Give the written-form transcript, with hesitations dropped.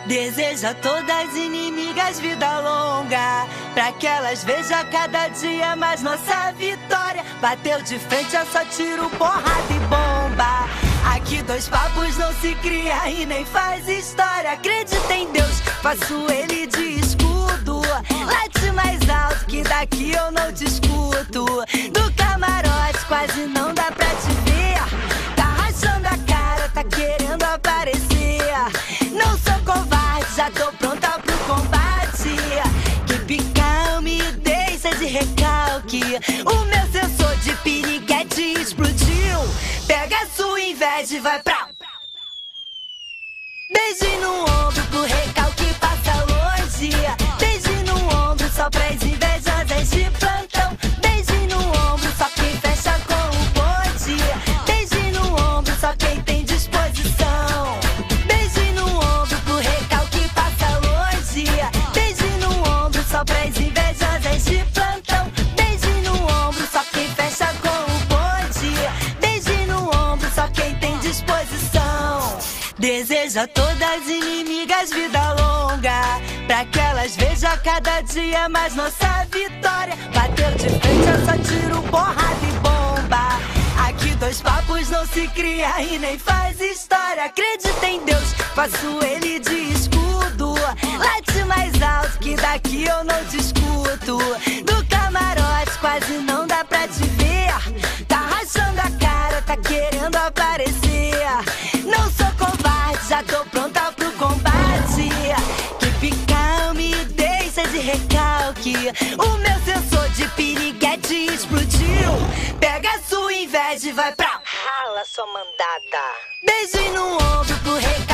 Deseja a todas as inimigas vida longa, pra que elas vejam cada dia mais nossa vitória. Bateu de frente, é só tiro, porrada e bomba. Aqui dois papos não se cria e nem faz história. Acredita em Deus, faço ele de escudo. Late mais alto que daqui eu não te escuto. Do camarote quase não dá pra te ver. Tá rachando a cara, tá querendo aparecer. Não sou covarde, já tô pronta pro combate. Que calme, deixa de recalque. O meu sensor de piriguete explodiu. Pega a sua inveja e vai pra... Beijo no ombro pro recalque passa longe. Beijo no ombro só pras invejosas de plantão. Beijo no ombro só quem fecha com o bonde. Beijo no ombro só quem tem disposição. Beijo no ombro pro recalque passa longe. Beijo no ombro só pras invejosas de plantão. Beijo no ombro só quem fecha com o bonde. Beijo no ombro só quem tem disposição. Deseja a todas as inimigas vida longa, pra que elas vejam cada dia mais nossa vitória. Bateu de frente, é só tiro, porrada e bomba. Aqui dois papos não se cria e nem faz história. Acredita em Deus, faço ele de escudo. Late mais alto que daqui eu não te escuto. Do camarote quase não dá pra te ver. Tá rachando a cara, tá querendo aparecer. Não sou covarde, já tô pronta pro combate. Que calme, deixa de recalque. O meu sensor de piriguete explodiu. Pega a sua inveja e vai pra... Rala, sua mandada. Beijo no ombro pro recalque.